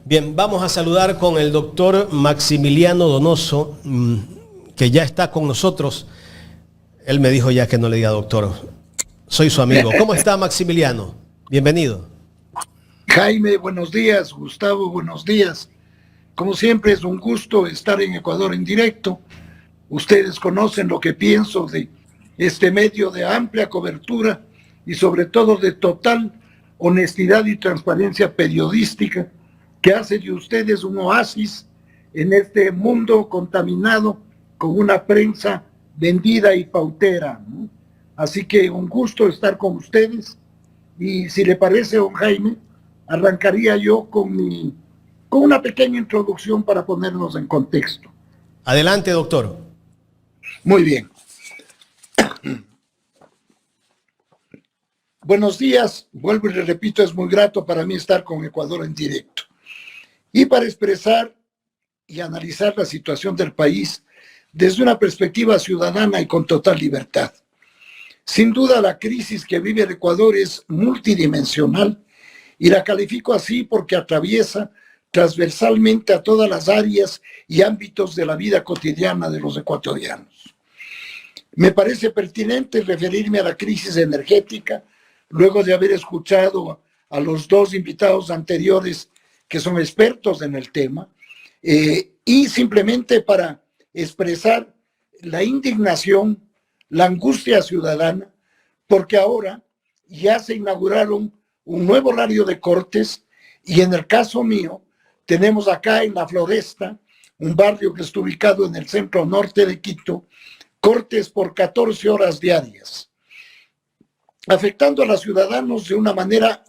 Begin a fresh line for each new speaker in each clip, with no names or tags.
Bien, vamos a saludar con el doctor Maximiliano Donoso, que ya está con nosotros. Él me dijo ya que no le diga doctor, soy su amigo. ¿Cómo está, Maximiliano? Bienvenido.
Jaime, buenos días. Gustavo, buenos días. Como siempre, es un gusto estar en Ecuador en directo. Ustedes conocen lo que pienso de este medio de amplia cobertura y sobre todo de total honestidad y transparencia periodística, que hace de ustedes un oasis en este mundo contaminado con una prensa vendida y pautera, ¿no? Así que un gusto estar con ustedes, y si le parece, don Jaime, arrancaría yo con una pequeña introducción para ponernos en contexto.
Adelante, doctor.
Muy bien. Buenos días, vuelvo y le repito, es muy grato para mí estar con Ecuador en directo. Y para expresar y analizar la situación del país desde una perspectiva ciudadana y con total libertad. Sin duda, la crisis que vive el Ecuador es multidimensional y la califico así porque atraviesa transversalmente a todas las áreas y ámbitos de la vida cotidiana de los ecuatorianos. Me parece pertinente referirme a la crisis energética, luego de haber escuchado a los dos invitados anteriores que son expertos en el tema, y simplemente para expresar la indignación, la angustia ciudadana, porque ahora ya se inauguraron un nuevo horario de cortes, y en el caso mío, tenemos acá en La Floresta, un barrio que está ubicado en el centro norte de Quito, cortes por 14 horas diarias, afectando a los ciudadanos de una manera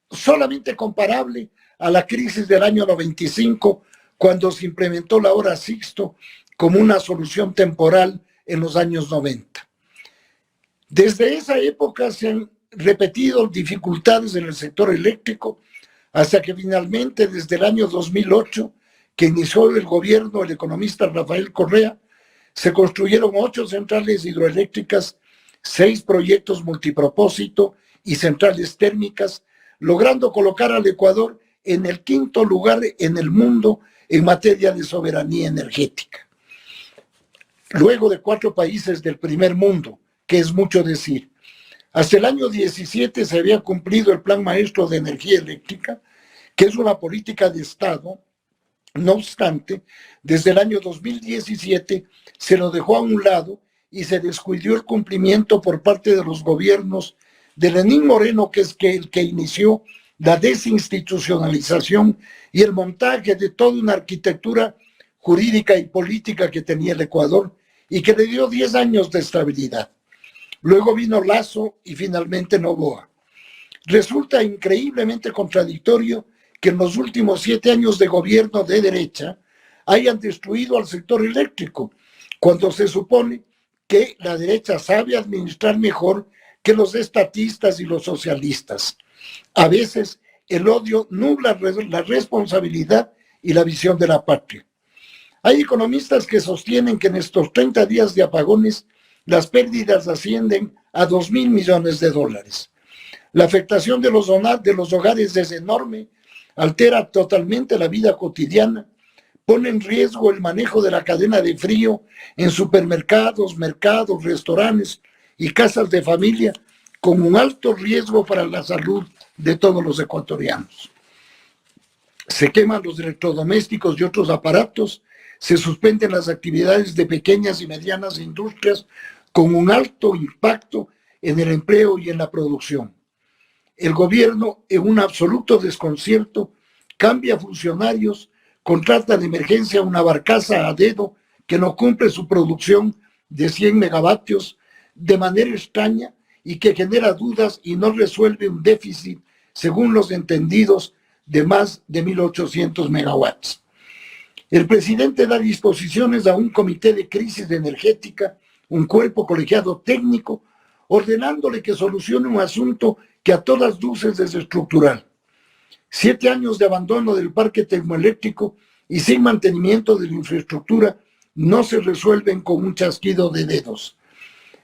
solamente comparable a la crisis del año 95, cuando se implementó la hora Sixto como una solución temporal en los años 90. Desde esa época se han repetido dificultades en el sector eléctrico, hasta que finalmente desde el año 2008, que inició el gobierno del economista Rafael Correa, se construyeron 8 centrales hidroeléctricas, 6 proyectos multipropósito y centrales térmicas, logrando colocar al Ecuador en el 5º lugar en el mundo en materia de soberanía energética. Luego de 4 países del primer mundo, que es mucho decir. Hasta el año 17 se había cumplido el Plan Maestro de Energía Eléctrica, que es una política de Estado. No obstante, desde el año 2017 se lo dejó a un lado y se descuidó el cumplimiento por parte de los gobiernos de Lenín Moreno, que es el que inició la desinstitucionalización y el montaje de toda una arquitectura jurídica y política que tenía el Ecuador y que le dio 10 años de estabilidad. Luego vino Lasso y finalmente Noboa. Resulta increíblemente contradictorio que en los últimos 7 años de gobierno de derecha hayan destruido al sector eléctrico, cuando se supone que la derecha sabe administrar mejor que los estatistas y los socialistas. A veces el odio nubla la responsabilidad y la visión de la patria. Hay economistas que sostienen que en estos 30 días de apagones las pérdidas ascienden a 2.000 millones de dólares. La afectación de los hogares es enorme, altera totalmente la vida cotidiana, pone en riesgo el manejo de la cadena de frío en supermercados, mercados, restaurantes y casas de familia, con un alto riesgo para la salud de todos los ecuatorianos. Se queman los electrodomésticos y otros aparatos, se suspenden las actividades de pequeñas y medianas industrias con un alto impacto en el empleo y en la producción. El gobierno, en un absoluto desconcierto, cambia funcionarios, contrata de emergencia una barcaza a dedo que no cumple su producción de 100 megavatios de manera extraña y que genera dudas y no resuelve un déficit, según los entendidos, de más de 1.800 megawatts. El presidente da disposiciones a un comité de crisis energética, un cuerpo colegiado técnico, ordenándole que solucione un asunto que a todas luces es estructural. 7 años de abandono del parque termoeléctrico y sin mantenimiento de la infraestructura no se resuelven con un chasquido de dedos.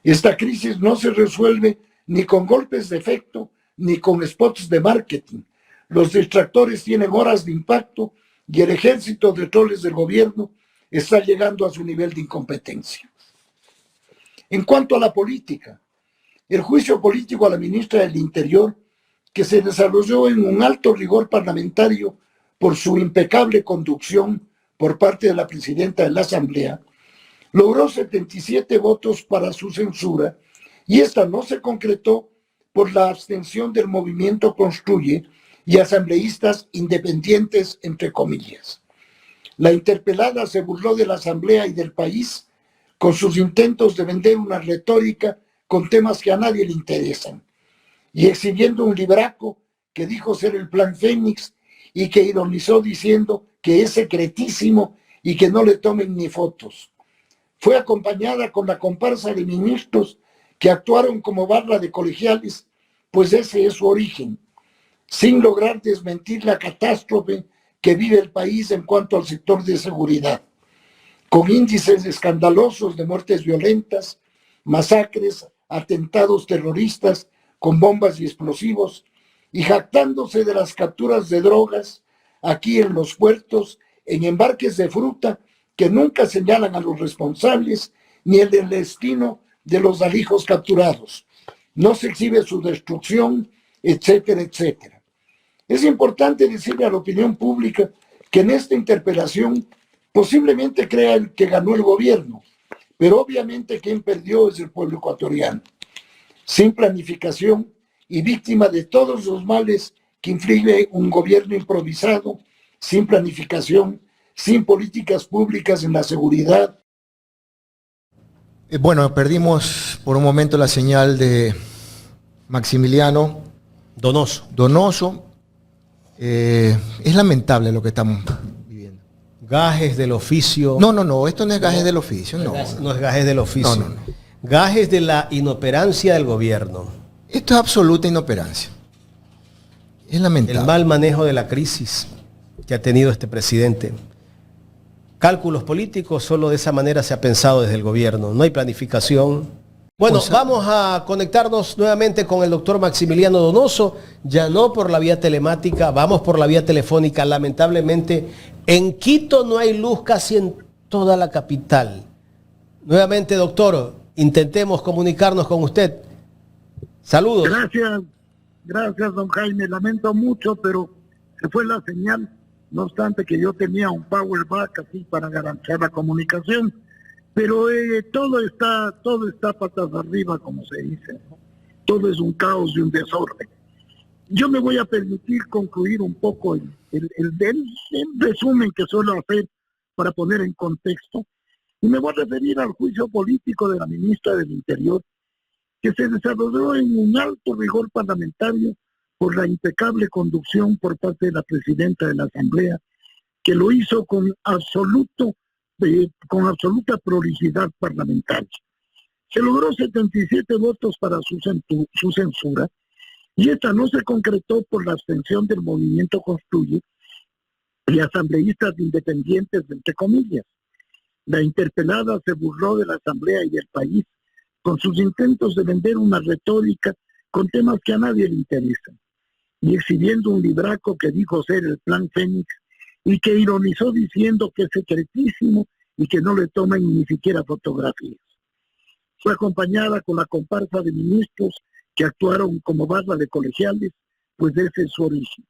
Esta crisis no se resuelve ni con golpes de efecto ni con spots de marketing. Los distractores tienen horas de impacto y el ejército de troles del gobierno está llegando a su nivel de incompetencia. En cuanto a la política, el juicio político a la ministra del Interior, que se desarrolló en un alto rigor parlamentario por su impecable conducción por parte de la presidenta de la Asamblea, logró 77 votos para su censura y esta no se concretó por la abstención del movimiento Construye y asambleístas independientes, entre comillas. La interpelada se burló de la Asamblea y del país con sus intentos de vender una retórica con temas que a nadie le interesan, y exhibiendo un libraco que dijo ser el Plan Fénix y que ironizó diciendo que es secretísimo y que no le tomen ni fotos. Fue acompañada con la comparsa de ministros que actuaron como barra de colegiales, pues ese es su origen, sin lograr desmentir la catástrofe que vive el país en cuanto al sector de seguridad, con índices escandalosos de muertes violentas, masacres, atentados terroristas con bombas y explosivos, y jactándose de las capturas de drogas aquí en los puertos, en embarques de fruta que nunca señalan a los responsables ni el del destino de los alijos capturados. No se exhibe su destrucción, etcétera, etcétera. Es importante decirle a la opinión pública que en esta interpelación posiblemente crean que ganó el gobierno, pero obviamente quien perdió es el pueblo ecuatoriano, sin planificación y víctima de todos los males que inflige un gobierno improvisado, sin planificación, sin políticas públicas en la seguridad.
Bueno, perdimos por un momento la señal de Maximiliano Donoso. Es lamentable lo que estamos viviendo.
Gajes del oficio.
No, esto no es gajes del oficio.
No es gajes del oficio.
No.
Gajes de la inoperancia del gobierno.
Esto es absoluta inoperancia. Es lamentable.
El mal manejo de la crisis que ha tenido este presidente. Cálculos políticos, solo de esa manera se ha pensado desde el gobierno. No hay planificación. Bueno, vamos a conectarnos nuevamente con el doctor Maximiliano Donoso, ya no por la vía telemática, vamos por la vía telefónica. Lamentablemente, en Quito no hay luz casi en toda la capital. Nuevamente, doctor, intentemos comunicarnos con usted. Saludos.
Gracias, don Jaime. Lamento mucho, pero se fue la señal. No obstante que yo tenía un power back así para garantizar la comunicación. Pero todo está patas arriba, como se dice, ¿no? Todo es un caos y un desorden. Yo me voy a permitir concluir un poco el resumen que suelo hacer para poner en contexto, y me voy a referir al juicio político de la ministra del Interior, que se desarrolló en un alto rigor parlamentario por la impecable conducción por parte de la presidenta de la Asamblea, que lo hizo con absoluta prolijidad parlamentaria. Se logró 77 votos para su censura, y esta no se concretó por la abstención del movimiento Construye y asambleístas independientes, entre comillas. La interpelada se burló de la Asamblea y del país con sus intentos de vender una retórica con temas que a nadie le interesan, y exhibiendo un libraco que dijo ser el Plan Fénix y que ironizó diciendo que es secretísimo y que no le toman ni siquiera fotografías. Fue acompañada con la comparsa de ministros que actuaron como barra de colegiales, pues ese es su origen.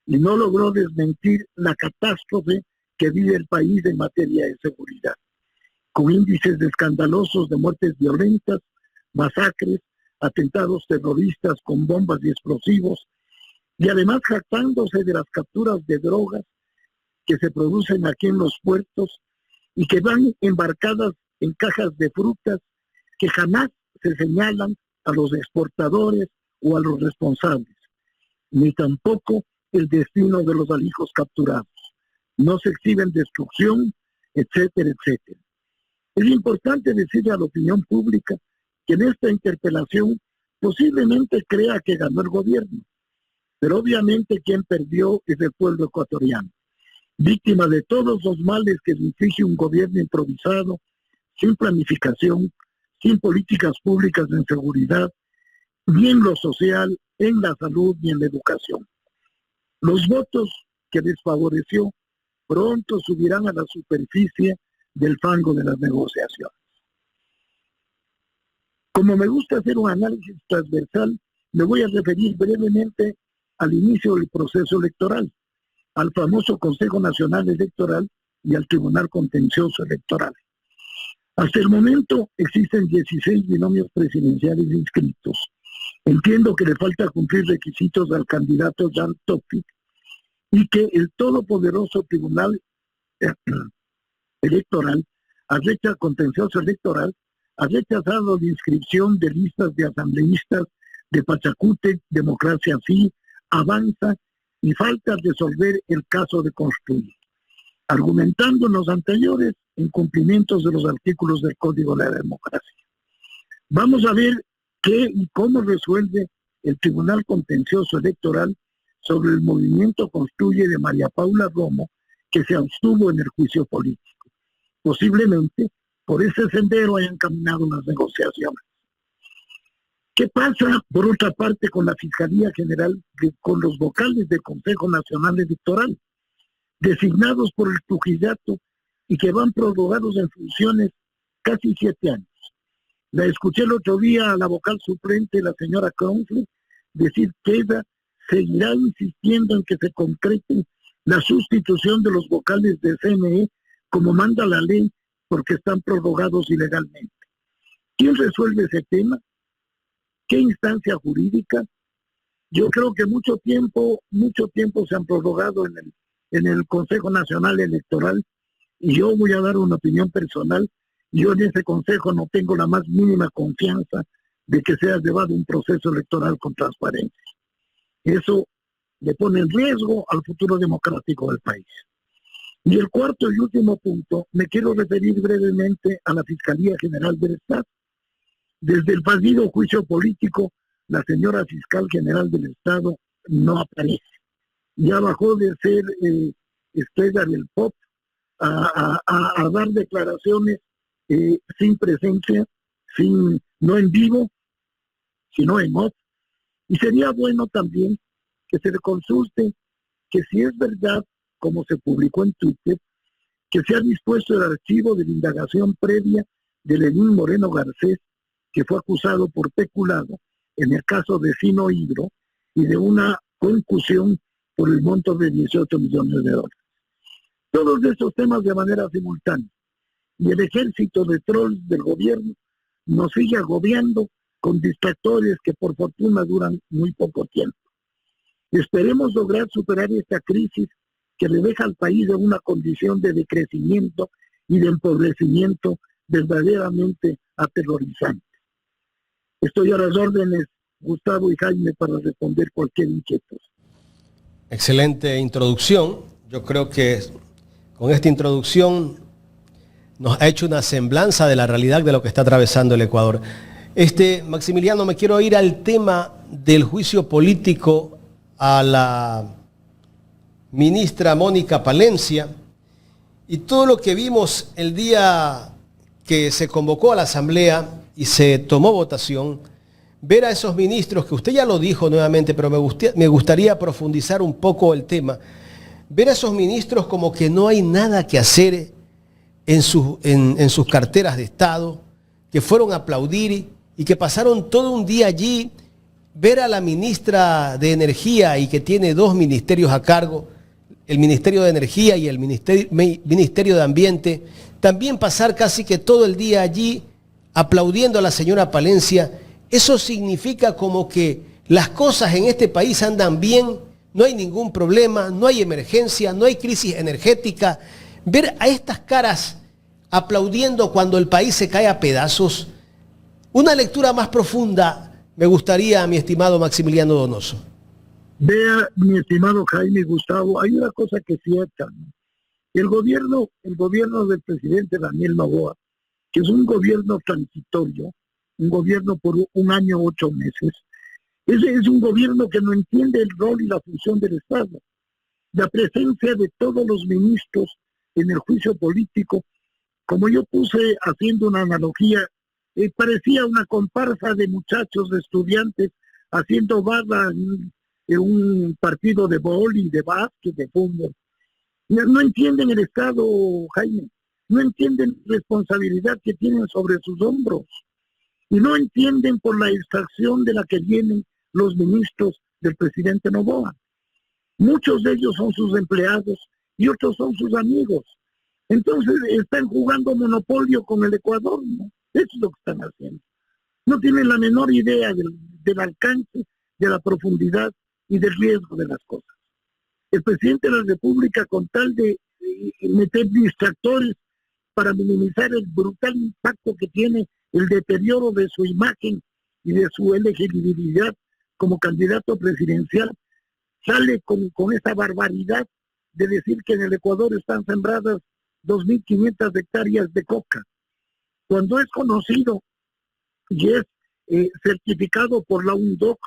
Y no logró desmentir la catástrofe que vive el país en materia de seguridad, con índices escandalosos de muertes violentas, masacres, atentados terroristas con bombas y explosivos, y además jactándose de las capturas de drogas que se producen aquí en los puertos y que van embarcadas en cajas de frutas que jamás se señalan a los exportadores o a los responsables, ni tampoco el destino de los alijos capturados. No se exhiben destrucción, etcétera, etcétera. Es importante decirle a la opinión pública que en esta interpelación posiblemente crea que ganó el gobierno, pero obviamente quien perdió es el pueblo ecuatoriano, víctima de todos los males que inflige un gobierno improvisado, sin planificación, sin políticas públicas en seguridad, ni en lo social, en la salud ni en la educación. Los votos que desfavoreció pronto subirán a la superficie del fango de las negociaciones. Como me gusta hacer un análisis transversal, me voy a referir brevemente al inicio del proceso electoral, al famoso Consejo Nacional Electoral y al Tribunal Contencioso Electoral. Hasta el momento existen 16 binomios presidenciales inscritos. Entiendo que le falta cumplir requisitos al candidato Jan Topic y que el todopoderoso Tribunal Electoral, Contencioso Electoral, ha rechazado la inscripción de listas de asambleístas de Pachacútec, Democracia Sí, Avanza y falta resolver el caso de Construye, argumentando en los anteriores incumplimientos de los artículos del Código de la Democracia. Vamos a ver qué y cómo resuelve el Tribunal Contencioso Electoral sobre el movimiento Construye de María Paula Romo, que se abstuvo en el juicio político. Posiblemente por ese sendero hayan caminado las negociaciones. ¿Qué pasa, por otra parte, con la Fiscalía General, con los vocales del Consejo Nacional Electoral, designados por el Trujillato y que van prorrogados en funciones casi 7 años? La escuché el otro día a la vocal suplente, la señora Kronfle, decir que ella seguirá insistiendo en que se concrete la sustitución de los vocales de CNE como manda la ley, porque están prorrogados ilegalmente. ¿Quién resuelve ese tema? ¿Qué instancia jurídica? Yo creo que mucho tiempo se han prorrogado en el Consejo Nacional Electoral, y yo voy a dar una opinión personal. Yo en ese consejo no tengo la más mínima confianza de que sea llevado un proceso electoral con transparencia. Eso le pone en riesgo al futuro democrático del país. Y el cuarto y último punto, me quiero referir brevemente a la Fiscalía General del Estado. Desde el fallido juicio político, la señora Fiscal General del Estado no aparece. Ya bajó de ser estrella del pop a dar declaraciones sin presencia, no en vivo, sino en off. Y sería bueno también que se le consulte que si es verdad, como se publicó en Twitter, que se ha dispuesto el archivo de la indagación previa de Lenín Moreno Garcés, que fue acusado por peculado en el caso de Sino Hidro y de una concusión por el monto de $18 millones. Todos estos temas de manera simultánea. Y el ejército de trolls del gobierno nos sigue agobiando con distractores que por fortuna duran muy poco tiempo. Esperemos lograr superar esta crisis que le deja al país en una condición de decrecimiento y de empobrecimiento verdaderamente aterrorizante. Estoy a las órdenes, Gustavo y Jaime, para responder cualquier inquietud.
Excelente introducción. Yo creo que con esta introducción nos ha hecho una semblanza de la realidad de lo que está atravesando el Ecuador. Maximiliano, me quiero ir al tema del juicio político a la ministra Mónica Palencia y todo lo que vimos el día que se convocó a la asamblea y se tomó votación, ver a esos ministros, que usted ya lo dijo nuevamente, pero me gustaría profundizar un poco el tema, ver a esos ministros como que no hay nada que hacer en sus carteras de Estado, que fueron a aplaudir y que pasaron todo un día allí, ver a la ministra de Energía y que tiene 2 ministerios a cargo, el Ministerio de Energía y el Ministerio de Ambiente, también pasar casi que todo el día allí aplaudiendo a la señora Palencia. Eso significa como que las cosas en este país andan bien, no hay ningún problema, no hay emergencia, no hay crisis energética. Ver a estas caras aplaudiendo cuando el país se cae a pedazos, una lectura más profunda me gustaría, mi estimado Maximiliano Donoso.
Vea, mi estimado Jaime y Gustavo, hay una cosa que es cierta, ¿no? El gobierno del presidente Daniel Noboa, que es un gobierno transitorio, un gobierno por 1 año 8 meses, es un gobierno que no entiende el rol y la función del Estado. La presencia de todos los ministros en el juicio político, como yo puse haciendo una analogía, parecía una comparsa de muchachos, de estudiantes, haciendo barra un partido de vóley, de básquet, de fútbol. No entienden el Estado, Jaime, no entienden la responsabilidad que tienen sobre sus hombros y no entienden por la extracción de la que vienen los ministros del presidente Noboa. Muchos de ellos son sus empleados y otros son sus amigos. Entonces están jugando monopolio con el Ecuador, ¿no? Eso es lo que están haciendo. No tienen la menor idea del alcance, de la profundidad y del riesgo de las cosas. El presidente de la República, con tal de meter distractores para minimizar el brutal impacto que tiene el deterioro de su imagen y de su elegibilidad como candidato presidencial, sale con esa barbaridad de decir que en el Ecuador están sembradas 2.500 hectáreas de coca, cuando es conocido y es certificado por la UNDOC,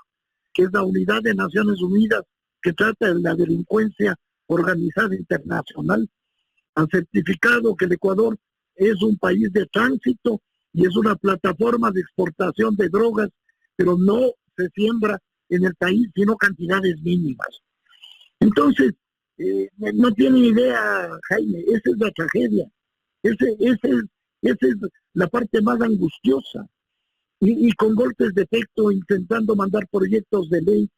que es la Unidad de Naciones Unidas que trata de la delincuencia organizada internacional, han certificado que el Ecuador es un país de tránsito y es una plataforma de exportación de drogas, pero no se siembra en el país sino cantidades mínimas. Entonces, no tiene idea, Jaime, esa es la tragedia, esa es la parte más angustiosa. Y con golpes de efecto intentando mandar proyectos de ley.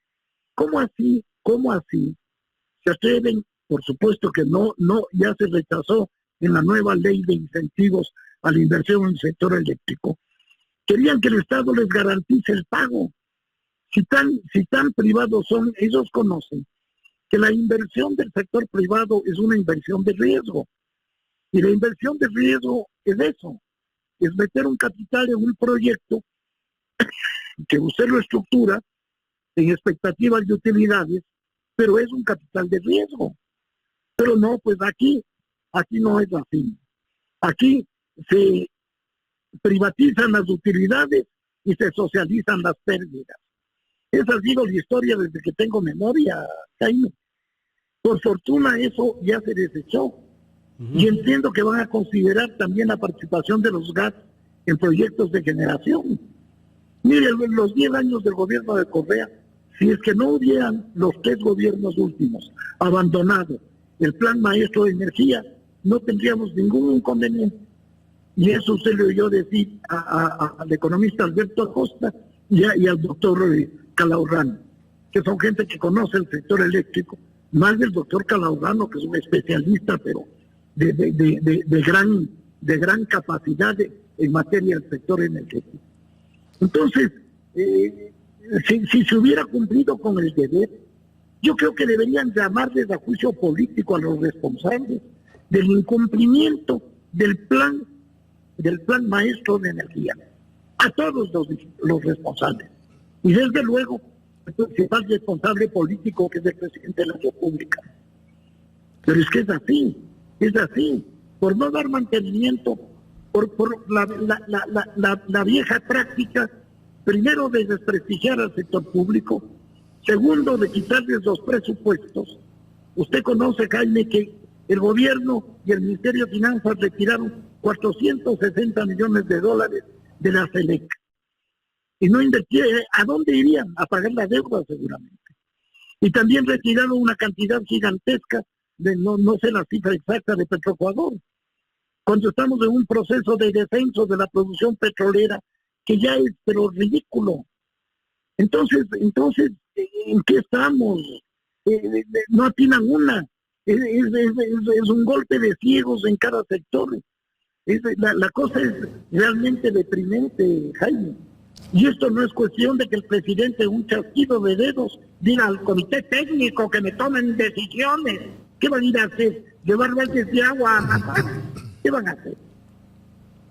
¿Cómo así? ¿Cómo así? Se atreven, por supuesto que no, ya se rechazó en la nueva ley de incentivos a la inversión en el sector eléctrico. Querían que el Estado les garantice el pago. Si tan privados son, ellos conocen que la inversión del sector privado es una inversión de riesgo. Y la inversión de riesgo es eso, es meter un capital en un proyecto que usted lo estructura en expectativas de utilidades, pero es un capital de riesgo. Pero no, pues aquí no es así. Aquí se privatizan las utilidades y se socializan las pérdidas. Esa ha sido la historia desde que tengo memoria, Jaime. Por fortuna eso ya se desechó. Y entiendo que van a considerar también la participación de los GAT en proyectos de generación. Miren, los 10 años del gobierno de Correa, si es que no hubieran los 3 gobiernos últimos abandonado el plan maestro de energía, no tendríamos ningún inconveniente. Y eso se le oyó decir al economista Alberto Acosta y al doctor Calahorrano, que son gente que conoce el sector eléctrico, más del doctor Calahorrano, que es un especialista, pero de gran capacidad en materia del sector energético. Entonces, si se hubiera cumplido con el deber, yo creo que deberían llamarles a juicio político a los responsables del incumplimiento del plan maestro de energía, a todos los responsables. Y desde luego, el principal responsable político, que es el presidente de la República. Pero es que es así, por no dar mantenimiento, por la vieja práctica, primero de desprestigiar al sector público, segundo de quitarles los presupuestos. Usted conoce, Jaime, que el gobierno y el Ministerio de Finanzas retiraron 460 millones de dólares de la CELEC. Y no invirtieron. ¿A dónde irían? A pagar la deuda seguramente. Y también retiraron una cantidad gigantesca de, no sé la cifra exacta, de Petroecuador. Cuando estamos en un proceso de descenso de la producción petrolera, que ya es pero ridículo. Entonces, ¿en qué estamos? No atinan una. Es un golpe de ciegos en cada sector. La cosa es realmente deprimente, Jaime. Y esto no es cuestión de que el presidente, un chasquido de dedos, diga al comité técnico que me tomen decisiones. ¿Qué van a ir a hacer? ¿Llevar baldes de agua a matar? ¿Qué van a hacer?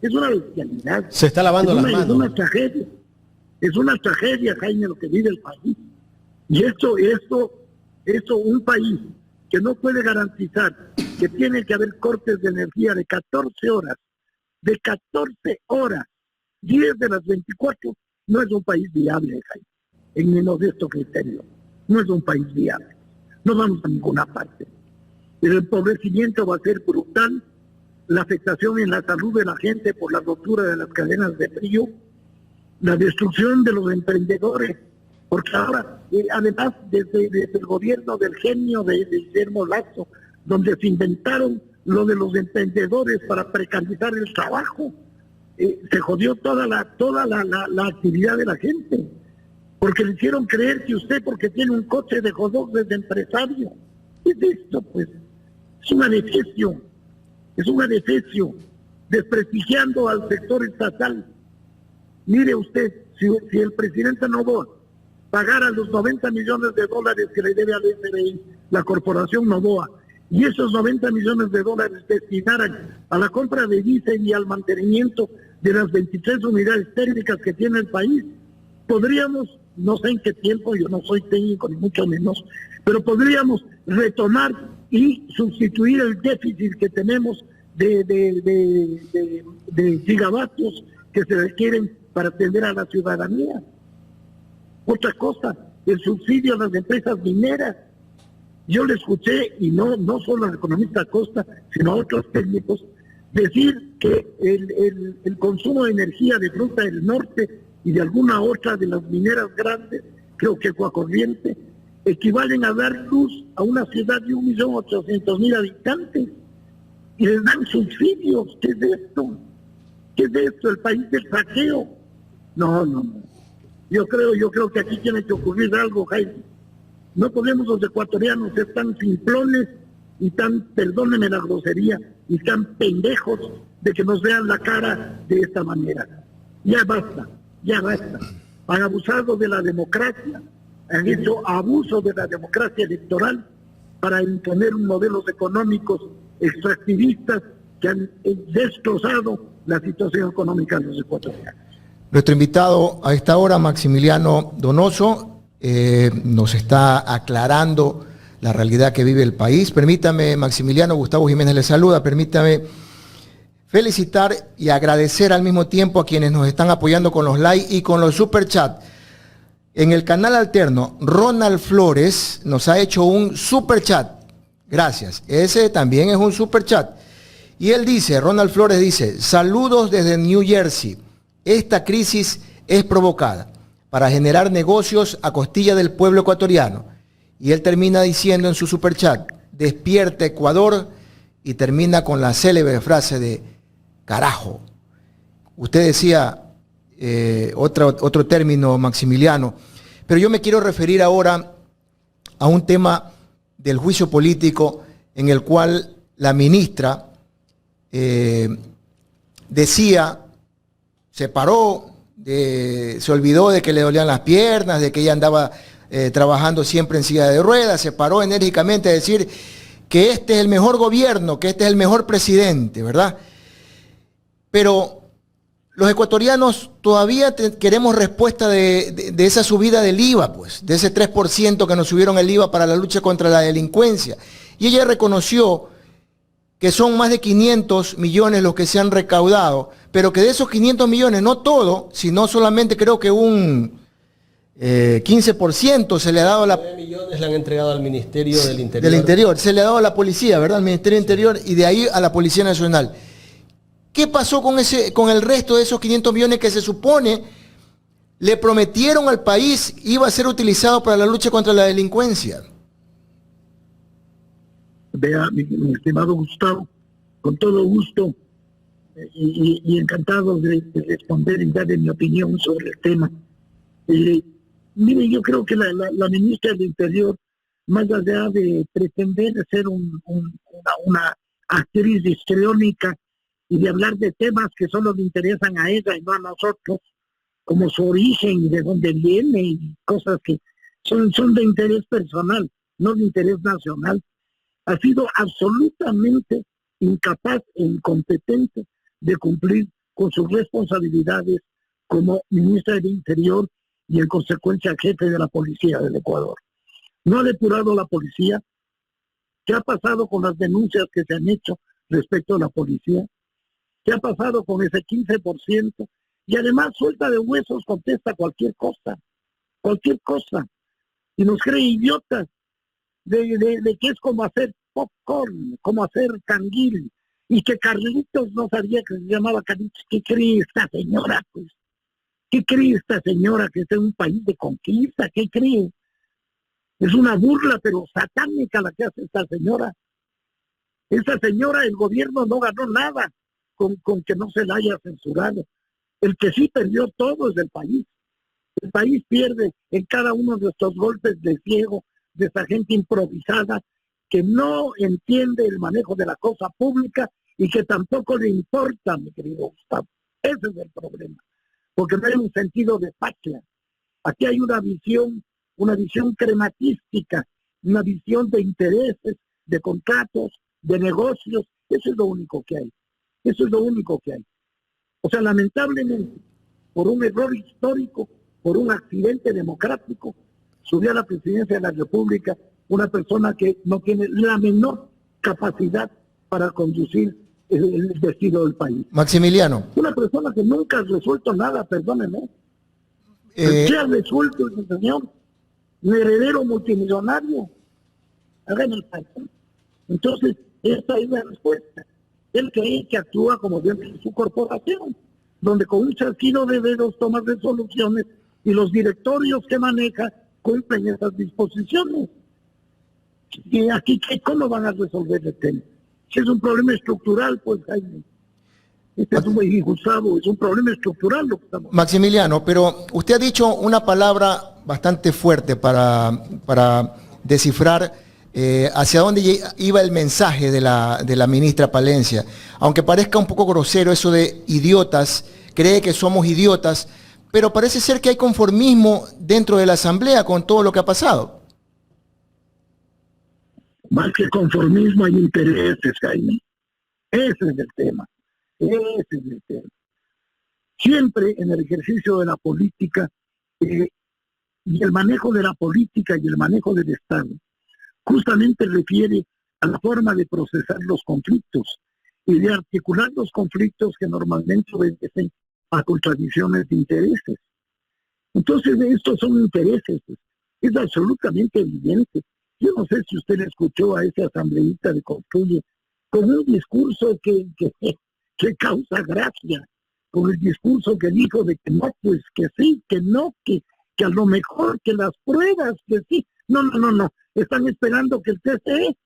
Es una bestialidad.
Se está lavando las manos.
Es una tragedia. Es una tragedia, Jaime, lo que vive el país. Y esto, un país que no puede garantizar que tiene que haber cortes de energía de 14 horas, 10 de las 24, no es un país viable, Jaime, en mi modesto criterio. No es un país viable. No vamos a ninguna parte. El empobrecimiento va a ser brutal, la afectación en la salud de la gente por la rotura de las cadenas de frío, la destrucción de los emprendedores Porque ahora, además, desde el gobierno del genio de Guillermo Lasso, donde se inventaron lo de los emprendedores para precarizar el trabajo, se jodió toda la actividad de la gente, porque le hicieron creer que usted, porque tiene un coche de hot dog desde empresario. ¿Qué es esto, pues? Es un adefesio, desprestigiando al sector estatal. Mire usted, si el presidente Noboa pagara los 90 millones de dólares que le debe al SRI, la corporación Noboa, y esos 90 millones de dólares destinaran a la compra de diésel y al mantenimiento de las 23 unidades térmicas que tiene el país, podríamos, no sé en qué tiempo, yo no soy técnico ni mucho menos, pero podríamos retomar y sustituir el déficit que tenemos de gigavatios que se requieren para atender a la ciudadanía. Otra cosa, el subsidio a las empresas mineras. Yo le escuché, y no solo al economista Costa, sino a otros técnicos, decir que el consumo de energía de Fruta del Norte y de alguna otra de las mineras grandes, creo que Ecuacorriente, equivalen a dar luz a una ciudad de 1.800.000 habitantes y les dan subsidios. ¿Qué es esto? ¿Qué es esto? El país del saqueo. No. Yo creo que aquí tiene que ocurrir algo, Jaime. No podemos los ecuatorianos ser tan simplones y tan, perdónenme la grosería, y tan pendejos de que nos vean la cara de esta manera. Ya basta. Han abusado de la democracia, han hecho abuso de la democracia electoral para imponer modelos económicos extractivistas que han destrozado la situación económica de los ecuatorianos.
Nuestro invitado a esta hora, Maximiliano Donoso, nos está aclarando la realidad que vive el país. Permítame, Maximiliano, Gustavo Jiménez le saluda, permítame felicitar y agradecer al mismo tiempo a quienes nos están apoyando con los likes y con los superchats. En el canal alterno, Ronald Flores nos ha hecho un superchat. Gracias. Ese también es un superchat. Y él dice, Ronald Flores dice, saludos desde New Jersey. Esta crisis es provocada para generar negocios a costilla del pueblo ecuatoriano. Y él termina diciendo en su superchat, despierta Ecuador, y termina con la célebre frase de carajo. Usted decía otro término, Maximiliano, pero yo me quiero referir ahora a un tema del juicio político en el cual la ministra decía, se paró, se olvidó de que le dolían las piernas, de que ella andaba trabajando siempre en silla de ruedas, se paró enérgicamente a decir que este es el mejor gobierno, que este es el mejor presidente, ¿verdad? Pero los ecuatorianos todavía queremos respuesta de esa subida del IVA, pues, de ese 3% que nos subieron el IVA para la lucha contra la delincuencia. Y ella reconoció que son más de 500 millones los que se han recaudado, pero que de esos 500 millones, no todo, sino solamente creo que un 15% se le ha dado a la...
9 millones le han entregado al Ministerio del Interior.
Del Interior, se le ha dado a la policía, ¿verdad? Al Ministerio del Interior y de ahí a la Policía Nacional. ¿Qué pasó con el resto de esos 500 millones que se supone le prometieron al país iba a ser utilizado para la lucha contra la delincuencia?
Vea, mi estimado Gustavo, con todo gusto y encantado de responder y dar mi opinión sobre el tema. Mire, yo creo que la ministra del Interior, más allá de pretender ser una actriz histriónica y de hablar de temas que solo le interesan a ella y no a nosotros, como su origen y de dónde viene y cosas que son de interés personal, no de interés nacional, ha sido absolutamente incapaz e incompetente de cumplir con sus responsabilidades como ministra del Interior y en consecuencia jefe de la policía del Ecuador. No ha depurado la policía. ¿Qué ha pasado con las denuncias que se han hecho respecto a la policía? ¿Qué ha pasado con ese 15%? Y además suelta de huesos, contesta cualquier cosa, y nos cree idiotas de que es como hacer popcorn, como hacer canguil, y que Carlitos no sabía que se llamaba Carlitos. ¿Qué cree esta señora? Pues ¿Qué cree esta señora que es un país de conquista? ¿Qué cree? Es una burla, pero satánica la que hace esta señora. Esa señora, el gobierno no ganó nada con que no se la haya censurado. El que sí perdió todo es el país. El país pierde en cada uno de estos golpes de ciego, de esa gente improvisada que no entiende el manejo de la cosa pública y que tampoco le importa, mi querido Gustavo. Ese es el problema, porque no hay un sentido de patria. Aquí hay una visión crematística, una visión de intereses, de contratos, de negocios. Eso es lo único que hay. Eso es lo único que hay. O sea, lamentablemente, por un error histórico, por un accidente democrático, subió a la presidencia de la República una persona que no tiene la menor capacidad para conducir el destino del país.
Maximiliano.
Una persona que nunca ha resuelto nada, perdónenme. ¿Qué ha resuelto ese señor? Un heredero multimillonario. Hagan el país. Entonces, esa es la respuesta. Él cree que actúa como dentro de su corporación, donde con un chasquido de dedos toma resoluciones y los directorios que maneja cumplen esas disposiciones. Y aquí, ¿cómo van a resolver el tema? Si es un problema estructural, pues, Jaime. Este es un Gustavo, es un problema estructural lo que estamos.
Maximiliano, pero usted ha dicho una palabra bastante fuerte para descifrar hacia dónde iba el mensaje de la ministra Palencia. Aunque parezca un poco grosero eso de idiotas, cree que somos idiotas, pero parece ser que hay conformismo dentro de la Asamblea con todo lo que ha pasado.
Más que conformismo hay intereses, Jaime. Ese es el tema. Ese es el tema. Siempre en el ejercicio de la política y el manejo de la política y el manejo del Estado justamente refiere a la forma de procesar los conflictos y de articular los conflictos que normalmente obedecen a contradicciones de intereses. Entonces, estos son intereses, pues. Es absolutamente evidente. Yo no sé si usted escuchó a ese asambleísta de Construye con un discurso que causa gracia, con el discurso que dijo de que no, pues que sí, que no, que a lo mejor, que las pruebas, que sí. No. Están esperando que el TCE,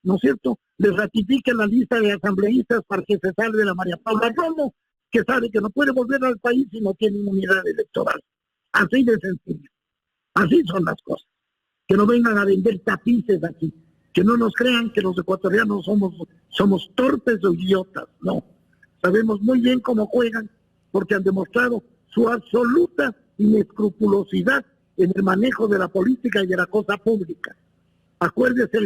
¿no es cierto?, les ratifique la lista de asambleístas para que se salve la María Paula Romo, que sabe que no puede volver al país si no tiene inmunidad electoral. Así de sencillo. Así son las cosas. Que no vengan a vender tapices aquí. Que no nos crean que los ecuatorianos somos torpes o idiotas. No. Sabemos muy bien cómo juegan porque han demostrado su absoluta inescrupulosidad en el manejo de la política y de la cosa pública. Acuérdese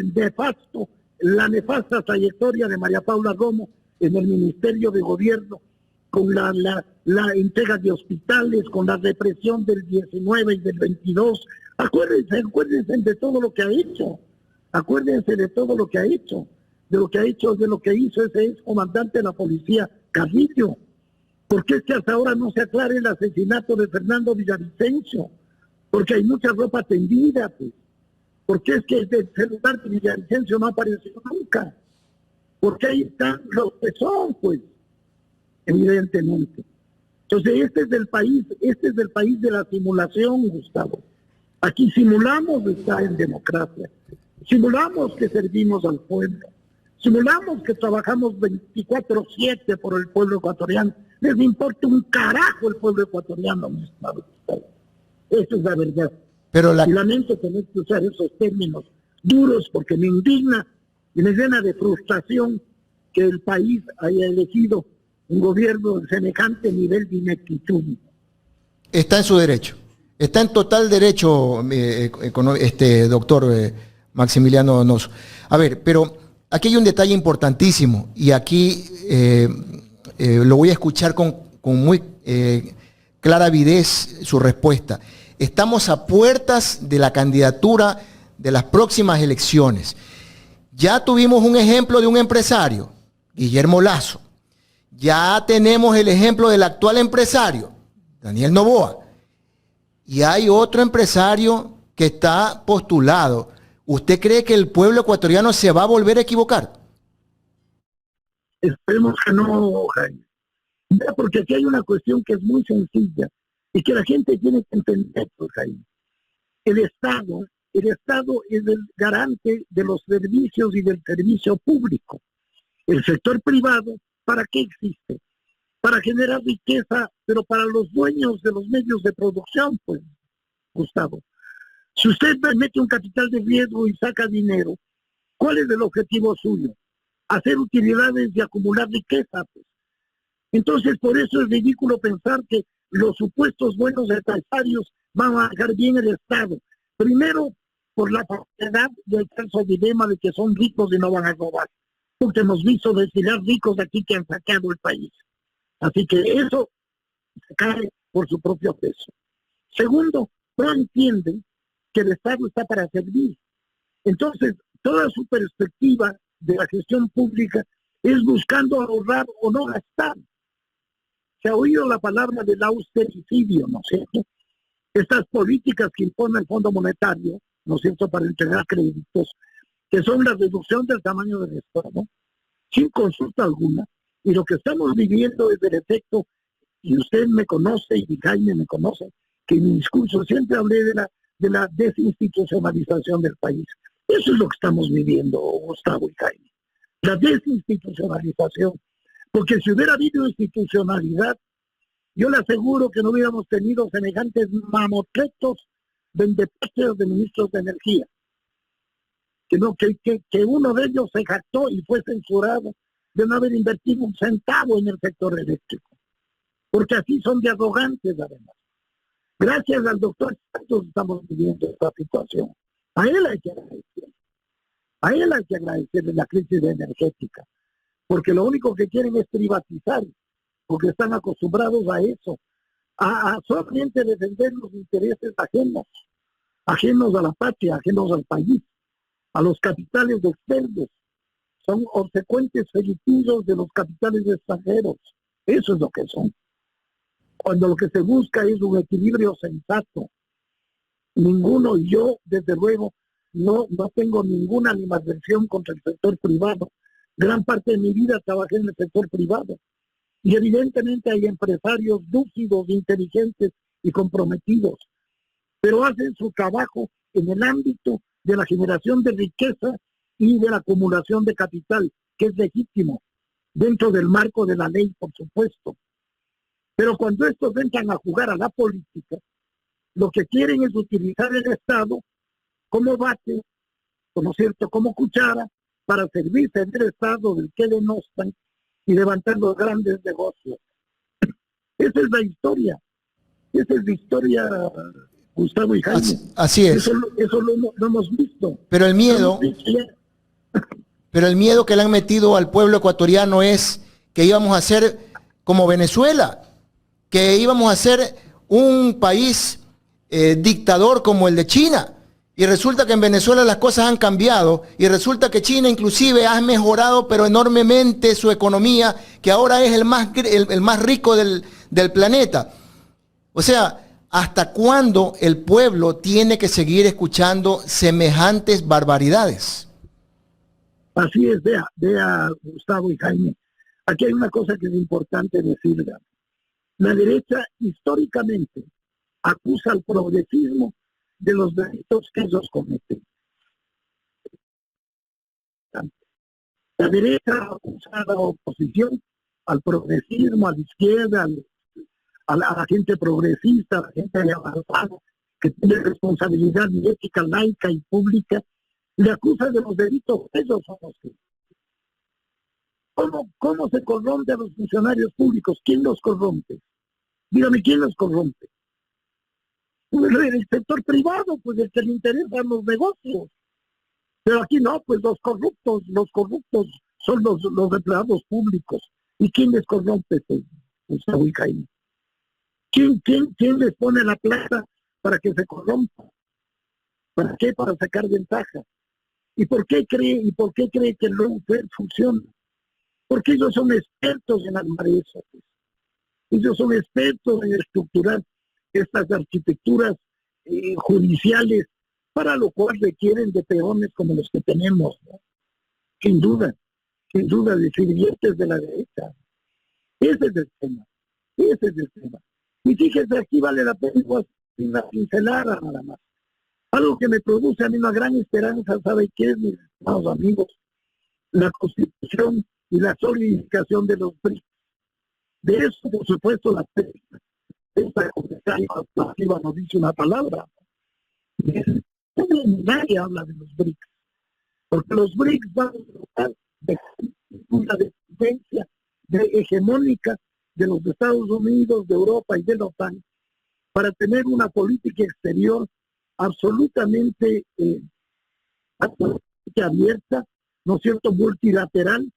la nefasta trayectoria de María Paula Romo en el Ministerio de Gobierno, con la entrega de hospitales, con la represión del 19 y del 22. Acuérdense de todo lo que ha hecho. Acuérdense de todo lo que ha hecho. De lo que hizo ese ex comandante de la policía, Carrillo. Porque es que hasta ahora no se aclara el asesinato de Fernando Villavicencio. Porque hay mucha ropa tendida, pues. Porque es que el celular de Villavicencio no apareció nunca. Porque ahí están los que son, pues, evidentemente. Entonces, este es el país de la simulación, Gustavo. Aquí simulamos estar en democracia. Simulamos que servimos al pueblo. Simulamos que trabajamos 24/7 por el pueblo ecuatoriano. Les importa un carajo el pueblo ecuatoriano, mi estimado Gustavo. Esa es la verdad. Y lamento tener que usar esos términos duros porque me indigna y me llena de frustración que el país haya elegido un gobierno de semejante nivel de ineptitud.
Está en su derecho. Está en total derecho, doctor Maximiliano Donoso. A ver, pero aquí hay un detalle importantísimo y aquí lo voy a escuchar con muy clara avidez su respuesta. Estamos a puertas de la candidatura de las próximas elecciones. Ya tuvimos un ejemplo de un empresario, Guillermo Lasso. Ya tenemos el ejemplo del actual empresario, Daniel Noboa. Y hay otro empresario que está postulado. ¿Usted cree que el pueblo ecuatoriano se va a volver a equivocar?
Esperemos que no, Jaime. Porque aquí hay una cuestión que es muy sencilla. y que la gente tiene que entender, pues, ahí. El Estado es el garante de los servicios y del servicio público. El sector privado, ¿para qué existe? Para generar riqueza, pero para los dueños de los medios de producción, pues, Gustavo. Si usted mete un capital de riesgo y saca dinero, ¿cuál es el objetivo suyo? Hacer utilidades y acumular riqueza, pues. Entonces, por eso es ridículo pensar que los supuestos buenos empresarios van a dejar bien el Estado. Primero, por la falsedad y el falso dilema de que son ricos y no van a robar. Porque hemos visto desfilar ricos aquí que han saqueado el país. Así que eso se cae por su propio peso. Segundo, no entienden que el Estado está para servir. Entonces, toda su perspectiva de la gestión pública es buscando ahorrar o no gastar. Se ha oído la palabra del austericidio, ¿no es cierto? Estas políticas que impone el Fondo Monetario, ¿no es cierto?, para entregar créditos, que son la reducción del tamaño del Estado, sin consulta alguna, y lo que estamos viviendo es el efecto, y usted me conoce, y Jaime me conoce, que en mi discurso siempre hablé de la desinstitucionalización del país. Eso es lo que estamos viviendo, Gustavo y Jaime. La desinstitucionalización. Porque si hubiera habido institucionalidad, yo le aseguro que no hubiéramos tenido semejantes mamotretos vendepatриos de ministros de energía. Que uno de ellos se jactó y fue censurado de no haber invertido un centavo en el sector eléctrico. Porque así son de arrogantes, además. Gracias al doctor Santos estamos viviendo esta situación. A él hay que agradecer. A él hay que agradecerle la crisis energética. Porque lo único que quieren es privatizar, porque están acostumbrados a eso, a solamente defender los intereses ajenos a la patria, ajenos al país, a los capitales externos. Son obsecuentes felitillos de los capitales extranjeros. Eso es lo que son. Cuando lo que se busca es un equilibrio sensato. Ninguno, yo desde luego, no tengo ninguna animadversión contra el sector privado. Gran parte de mi vida trabajé en el sector privado. Y evidentemente hay empresarios lúcidos, inteligentes y comprometidos. Pero hacen su trabajo en el ámbito de la generación de riqueza y de la acumulación de capital, que es legítimo, dentro del marco de la ley, por supuesto. Pero cuando estos entran a jugar a la política, lo que quieren es utilizar el Estado como bate, ¿no es cierto?, como cuchara, para servirse del Estado del que denostan y levantar los grandes negocios. Esa es la historia. Esa es la historia, Gustavo y Jaime.
Así es.
Eso lo hemos visto.
Pero el miedo, que le han metido al pueblo ecuatoriano es que íbamos a ser como Venezuela, que íbamos a ser un país dictador como el de China. Y resulta que en Venezuela las cosas han cambiado y resulta que China inclusive ha mejorado pero enormemente su economía, que ahora es el más rico del planeta. O sea, ¿hasta cuándo el pueblo tiene que seguir escuchando semejantes barbaridades?
Así es, vea Gustavo y Jaime. Aquí hay una cosa que es importante decirla. La derecha históricamente acusa al progresismo de los delitos que ellos cometen. La derecha acusa a la oposición, al progresismo, a la izquierda, a la gente progresista, a la gente avanzada, que tiene responsabilidad ética, laica y pública, le acusa de los delitos que ellos son los que. ¿Cómo se corrompe a los funcionarios públicos? ¿Quién los corrompe? Dígame, ¿quién los corrompe? El sector privado, pues el que le interesan los negocios. Pero aquí no, pues los corruptos son los empleados públicos. ¿Y quién les corrompe? Pues, Gustavo y Jaime. ¿Quién les pone la plata para que se corrompa? ¿Para qué? Para sacar ventaja. ¿Y por qué cree que el lawfare funciona? Porque ellos son expertos en armar eso. Pues. Ellos son expertos en estructurar estas arquitecturas judiciales, para lo cual requieren de peones como los que tenemos, ¿no? Sin duda, de sirvientes de la derecha. Ese es el tema. Y fíjese, aquí vale la pena una pincelada nada más. Algo que me produce a mí una gran esperanza, ¿sabe qué es, mis estimados amigos? La constitución y la solidificación de los BRICS. De eso, por supuesto, esta comisaria pasiva nos dice una palabra. Nadie habla de los BRICS, porque los BRICS van a tratar de una dependencia hegemónica de los Estados Unidos, de Europa y de la OTAN, para tener una política exterior absolutamente abierta, ¿no es cierto?, multilateral,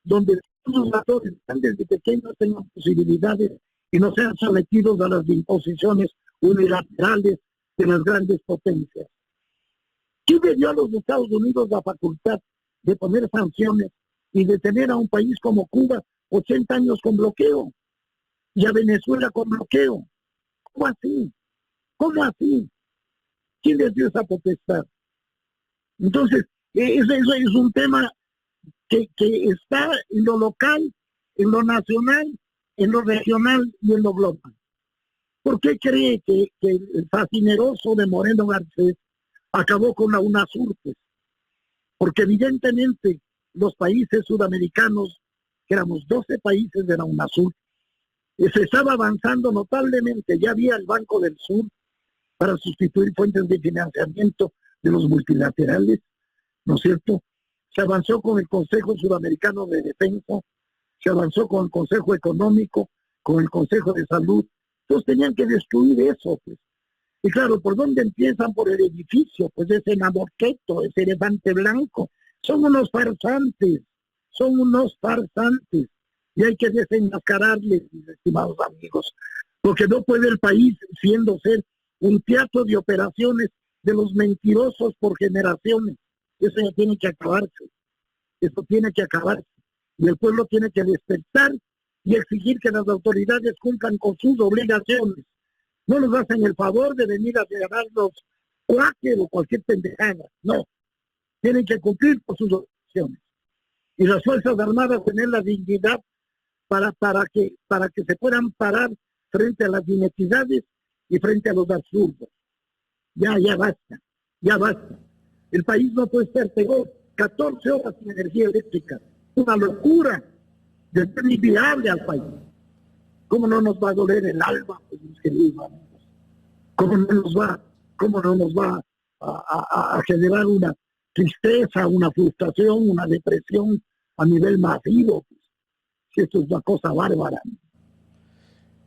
donde todos los actores grandes y pequeños tengan posibilidades y no sean sometidos a las imposiciones unilaterales de las grandes potencias. ¿Quién le dio a los Estados Unidos la facultad de poner sanciones y de tener a un país como Cuba 80 años con bloqueo y a Venezuela con bloqueo? ¿Cómo así? ¿Cómo así? ¿Quién les dio esa potestad? Entonces, eso es un tema que está en lo local, en lo nacional, en lo regional y en lo global. ¿Por qué cree que el fascineroso de Moreno Garcés acabó con la UNASUR? Porque evidentemente los países sudamericanos, que éramos 12 países de la UNASUR, se estaba avanzando notablemente. Ya había el Banco del Sur para sustituir fuentes de financiamiento de los multilaterales, ¿no es cierto? Se avanzó con el Consejo Sudamericano de Defensa, se avanzó con el Consejo Económico, con el Consejo de Salud. Entonces tenían que destruir eso, pues. Y claro, ¿por dónde empiezan? Por el edificio, pues ese mamorqueto, ese elefante blanco. Son unos farsantes, y hay que desenmascararles, mis estimados amigos, porque no puede el país ser un teatro de operaciones de los mentirosos por generaciones. Eso ya tiene que acabarse, y el pueblo tiene que despertar y exigir que las autoridades cumplan con sus obligaciones. No nos hacen el favor de venir a llamarnos cuáquer o cualquier pendejada, no, tienen que cumplir con sus obligaciones. Y las Fuerzas Armadas tener la dignidad para que se puedan parar frente a las inequidades y frente a los absurdos. Ya basta. El país no puede estar pegado 14 horas sin energía eléctrica. Una locura. Es inviable al país. ¿Cómo no nos va a doler el alma, pues, mis queridos amigos? ¿Cómo no nos va a generar una tristeza, una frustración, una depresión a nivel masivo? Pues, si esto es una cosa bárbara.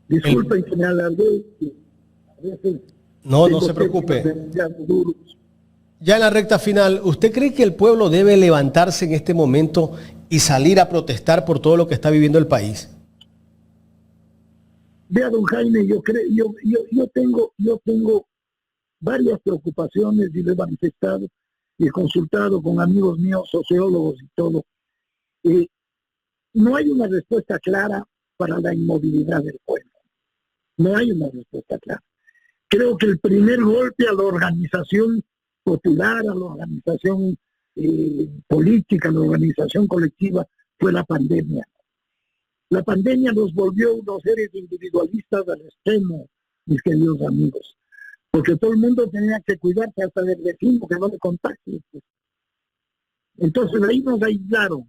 Disculpen que me alargué.
No se preocupe. Ya en la recta final, ¿usted cree que el pueblo debe levantarse en este momento y salir a protestar por todo lo que está viviendo el país?
Vea, don Jaime, yo tengo varias preocupaciones y lo he manifestado y he consultado con amigos míos, sociólogos y todo. No hay una respuesta clara para la inmovilidad del pueblo. No hay una respuesta clara. Creo que el primer golpe a la organización popular, a la organización política, a la organización colectiva, fue la pandemia. La pandemia nos volvió unos seres individualistas al extremo, mis queridos amigos, porque todo el mundo tenía que cuidarse hasta del vecino que no le contagie. Entonces ahí nos aislaron.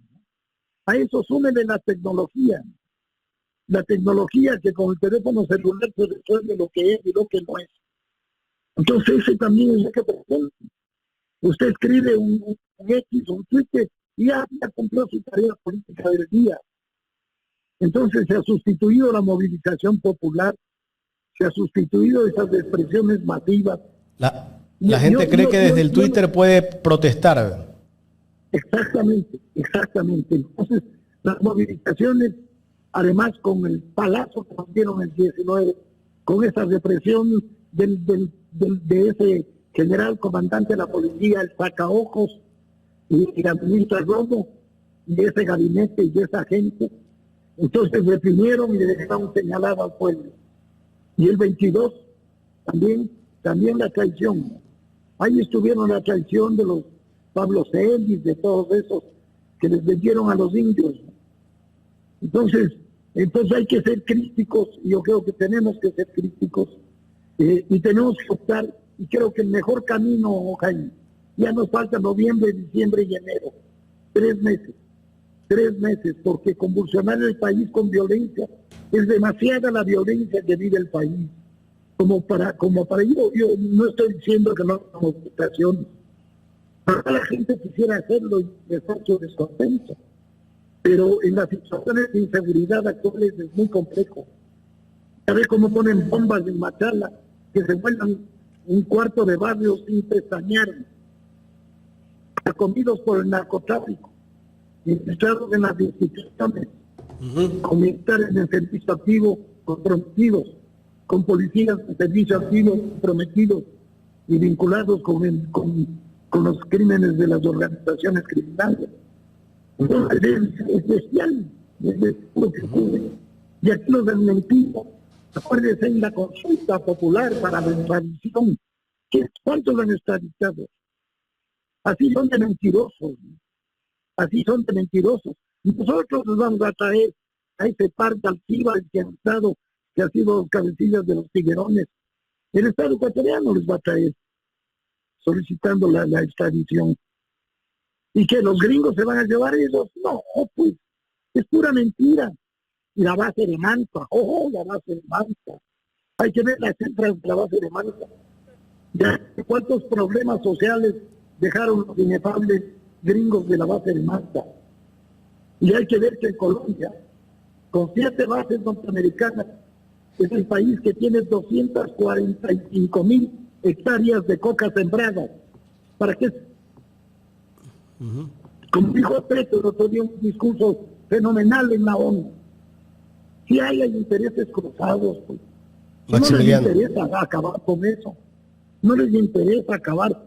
A eso súmele la tecnología que con el teléfono celular se resuelve lo que es y lo que no es. Entonces ese también es lo que pretende. Usted escribe un X o un Twitter y ya cumplió su tarea política del día. Entonces se ha sustituido la movilización popular, se ha sustituido esas expresiones masivas.
La gente cree que desde el Twitter puede protestar.
Exactamente. Entonces las movilizaciones, además con el palazo que nos dieron el 19, con esa represión de ese general comandante de la policía, el sacaojos y la ministra Romo, y ese gabinete y de esa gente, entonces reprimieron y le dejaron señalado al pueblo. Y el 22 también la traición. Ahí estuvieron la traición de los Pablo Celis, de todos esos que les vendieron a los indios. Entonces, Entonces hay que ser críticos, y yo creo que tenemos que ser críticos, y tenemos que optar, y creo que el mejor camino, Jaime, ya nos falta noviembre, diciembre y enero, 3 meses, porque convulsionar el país con violencia, es demasiada la violencia que vive el país, como para yo no estoy diciendo que no hagamos votaciones, la gente quisiera hacerlo y estar su descontento, pero en las situaciones de inseguridad actuales es muy complejo. Ya ve cómo ponen bombas en Machala, que se vuelan un cuarto de barrio sin pestañear, comidos por el narcotráfico, infiltrados en las instituciones, con militares en servicio activo comprometidos, con policías en servicio activo comprometidos y vinculados con los crímenes de las organizaciones criminales. Entonces es bestial, es lo que ocurre. Y aquí los desmentimos. Acuérdense en la consulta popular para la extradición. ¿Cuántos han extraditado? Así son de mentirosos. Así son de mentirosos. Nosotros nos vamos a traer a ese par de Alcíbar que ha sido cabecillas de los tiguerones. El Estado ecuatoriano les va a traer solicitando la extradición. ¿Y que los gringos se van a llevar esos? No, pues, es pura mentira. Y la base de Manta, la base de Manta. Hay que ver las cifras de la base de Manta. Ya, ¿cuántos problemas sociales dejaron los inefables gringos de la base de Manta? Y hay que ver que en Colombia, con 7 bases norteamericanas, es el país que tiene 245,000 hectáreas de coca sembradas. ¿Para qué? Como dijo Petro el otro día, un discurso fenomenal en la ONU. Si hay intereses cruzados, pues. No les interesa acabar con eso. No les interesa acabar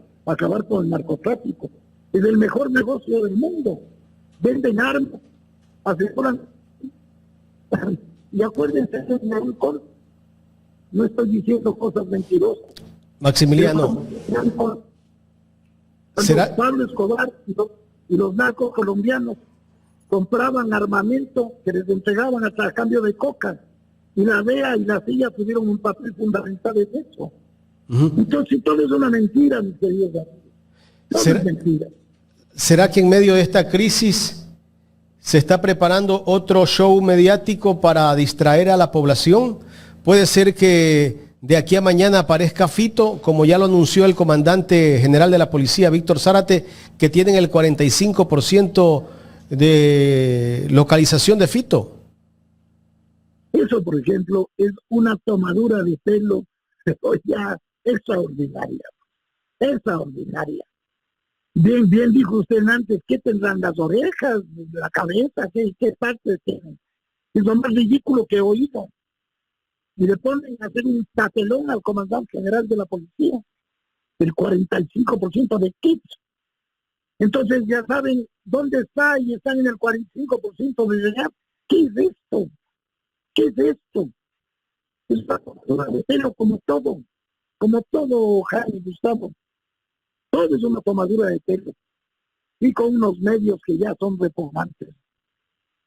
con el narcotráfico. Es el mejor negocio del mundo. Venden armas, aseguran. Y acuérdense de Narcón. No estoy diciendo cosas mentirosas.
Maximiliano.
¿Será? Pablo Escobar y los narcos colombianos compraban armamento que les entregaban hasta a cambio de coca, y la DEA y la CIA tuvieron un papel fundamental en eso. Entonces todo es una mentira, mis queridos amigos. Todo es mentira.
¿Será que en medio de esta crisis se está preparando otro show mediático para distraer a la población? Puede ser que de aquí a mañana aparezca Fito, como ya lo anunció el comandante general de la policía, Víctor Zárate, que tienen el 45% de localización de Fito.
Eso, por ejemplo, es una tomadura de pelo ya extraordinaria. Bien dijo usted antes, ¿qué tendrán las orejas, la cabeza? ¿Qué partes tienen? Es lo más ridículo que he oído. Y le ponen a hacer un papelón al comandante general de la policía, el 45% de kits. Entonces ya saben dónde está y están en el 45% de llegar. ¿Qué es esto? Es una tomadura de pelo como todo, Jaime, Gustavo. Todo es una tomadura de pelo. Y con unos medios que ya son repugnantes.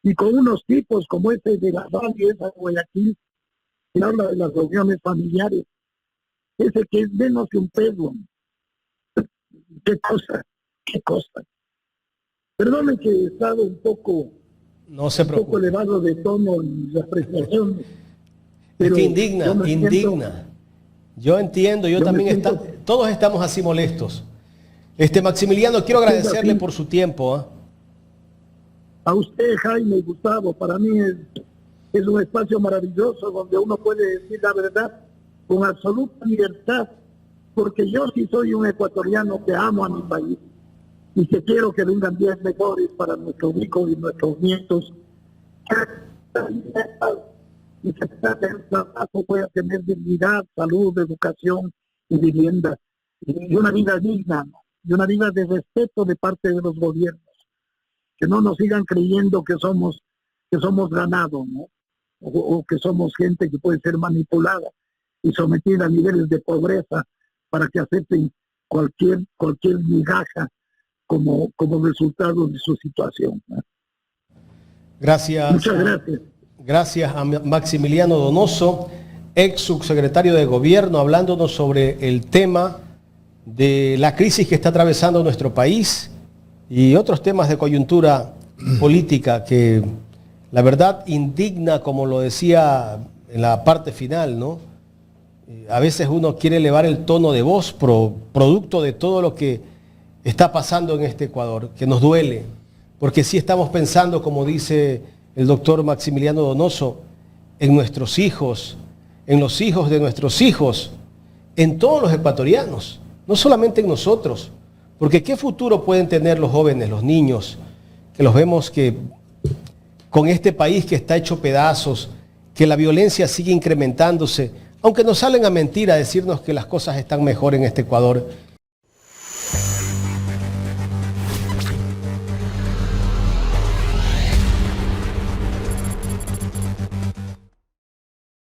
Y con unos tipos como ese de la radio, esa de Guayaquil, que habla de las reuniones familiares. Ese que es menos que un pedo. Qué cosa. Perdonen que he estado un poco elevado de tono y apreciación.
Es que indigna. Yo entiendo, yo también todos estamos así molestos. Maximiliano, quiero agradecerle por su tiempo.
A usted, Jaime y Gustavo, para mí es un espacio maravilloso donde uno puede decir la verdad con absoluta libertad, porque yo sí soy un ecuatoriano que amo a mi país y que quiero que vengan días mejores para nuestros hijos y nuestros nietos, y que el trabajo pueda tener dignidad, salud, educación y vivienda, y una vida digna, y una vida de respeto de parte de los gobiernos, que no nos sigan creyendo que somos ganado, ¿no? O que somos gente que puede ser manipulada y sometida a niveles de pobreza para que acepten cualquier migaja como resultado de su situación, ¿no?
Gracias.
Muchas gracias.
Gracias a Maximiliano Donoso, ex subsecretario de Gobierno, hablándonos sobre el tema de la crisis que está atravesando nuestro país y otros temas de coyuntura política que la verdad indigna, como lo decía en la parte final, ¿no? A veces uno quiere elevar el tono de voz producto de todo lo que está pasando en este Ecuador, que nos duele, porque sí estamos pensando, como dice el doctor Maximiliano Donoso, en nuestros hijos, en los hijos de nuestros hijos, en todos los ecuatorianos, no solamente en nosotros, porque ¿qué futuro pueden tener los jóvenes, los niños, que los vemos que con este país que está hecho pedazos, que la violencia sigue incrementándose, aunque nos salen a mentir, a decirnos que las cosas están mejor en este Ecuador?